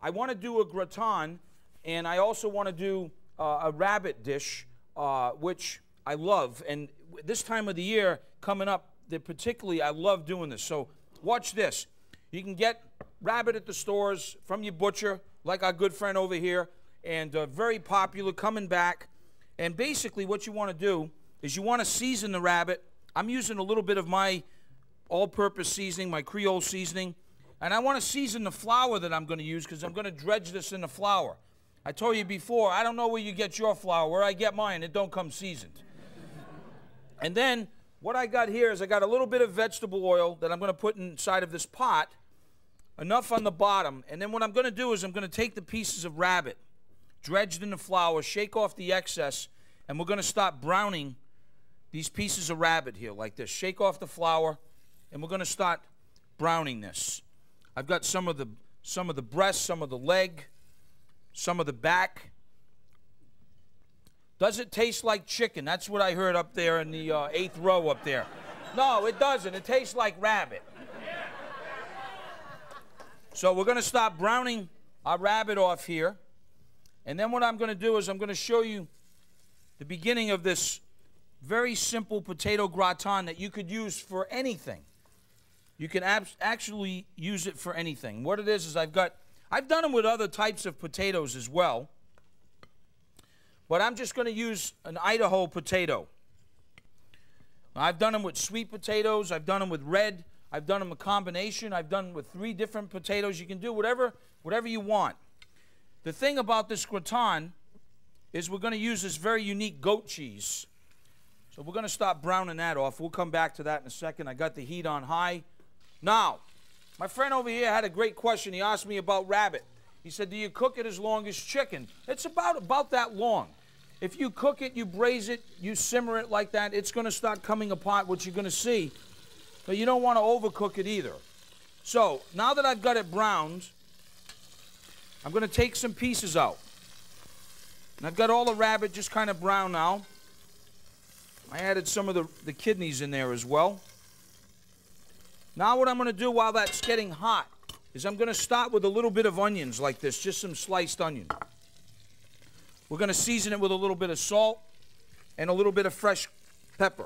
I want to do a gratin, and I also want to do a rabbit dish, which I love. And this time of the year coming up, particularly, I love doing this. So watch this. You can get rabbit at the stores from your butcher, like our good friend over here, and very popular, coming back. And basically what you want to do is you want to season the rabbit. I'm using a little bit of my all-purpose seasoning, my Creole seasoning. And I want to season the flour that I'm going to use because I'm going to dredge this in the flour. I told you before, I don't know where you get your flour. Where I get mine, it don't come seasoned. And then what I got here is I got a little bit of vegetable oil that I'm going to put inside of this pot, enough on the bottom. And then what I'm going to do is I'm going to take the pieces of rabbit, dredged in the flour, shake off the excess, and we're going to start browning these pieces of rabbit here like this. Shake off the flour, and we're going to start browning this. I've got some of the breast, some of the leg, some of the back. Does it taste like chicken? That's what I heard up there in the 8th row up there. No, it doesn't. It tastes like rabbit. So we're going to start browning our rabbit off here. And then what I'm going to do is I'm going to show you the beginning of this very simple potato gratin that you could use for anything. You can actually use it for anything. What it is I've done them with other types of potatoes as well. But I'm just going to use an Idaho potato. I've done them with sweet potatoes. I've done them with red. I've done them a combination. I've done them with 3 different potatoes. You can do whatever you want. The thing about this gratin is we're going to use this very unique goat cheese. So we're going to start browning that off. We'll come back to that in a second. I got the heat on high. Now, my friend over here had a great question. He asked me about rabbit. He said, do you cook it as long as chicken? It's about that long. If you cook it, you braise it, you simmer it like that, it's going to start coming apart, what you're going to see. But you don't want to overcook it either. So, now that I've got it browned, I'm going to take some pieces out. And I've got all the rabbit just kind of brown now. I added some of the kidneys in there as well. Now what I'm going to do while that's getting hot is I'm going to start with a little bit of onions like this, just some sliced onion. We're going to season it with a little bit of salt and a little bit of fresh pepper.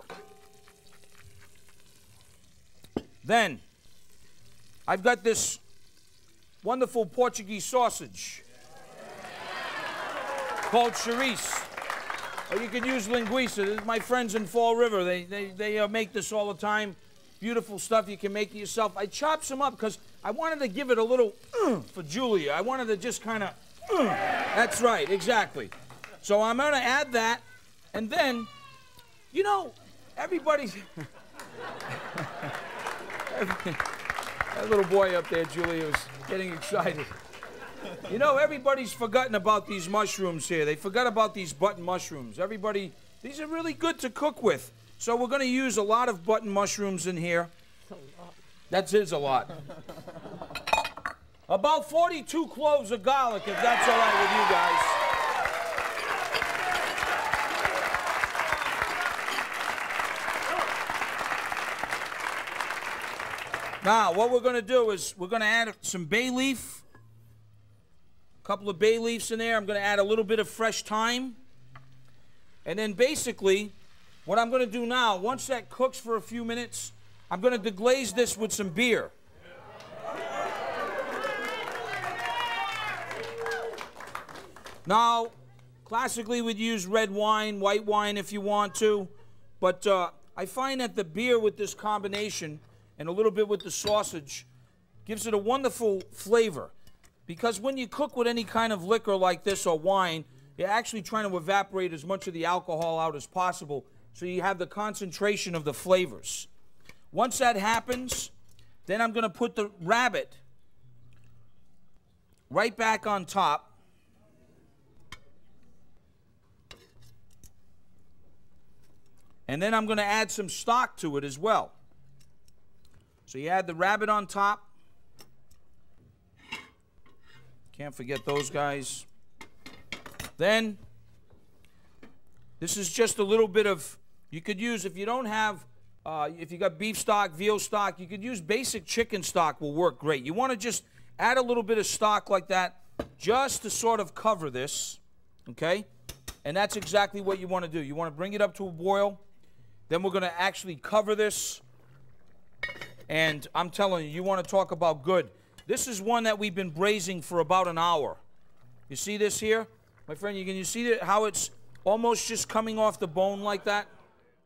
Then, I've got this wonderful Portuguese sausage called chorizo. Or you can use linguiça. My friends in Fall River, they make this all the time. Beautiful stuff. You can make it yourself. I chopped some up because I wanted to give it a little for Julia. I wanted to just kind of That's right, exactly. So I'm going to add that, and then, you know, everybody's... That little boy up there, Julia, was getting excited. You know, everybody's forgotten about these mushrooms here. They forgot about these button mushrooms. Everybody, these are really good to cook with. So we're going to use a lot of button mushrooms in here. That is a lot. About 42 cloves of garlic, if that's all right with you guys. Now, what we're going to do is we're going to add some bay leaf, a couple of bay leaves in there. I'm going to add a little bit of fresh thyme. And then basically, what I'm going to do now, once that cooks for a few minutes, I'm going to deglaze this with some beer. Now, classically we'd use red wine, white wine if you want to, but I find that the beer with this combination and a little bit with the sausage gives it a wonderful flavor. Because when you cook with any kind of liquor like this or wine, you're actually trying to evaporate as much of the alcohol out as possible so you have the concentration of the flavors. Once that happens, then I'm going to put the rabbit right back on top. And then I'm going to add some stock to it as well. So you add the rabbit on top. Can't forget those guys. Then, this is just a little bit of, you could use, if you don't have, if you got beef stock, veal stock, you could use basic chicken stock will work great. You want to just add a little bit of stock like that, just to sort of cover this, okay? And that's exactly what you want to do. You want to bring it up to a boil. Then we're going to actually cover this. And I'm telling you, you want to talk about good. This is one that we've been braising for about an hour. You see this here? My friend, can you see how it's almost just coming off the bone like that?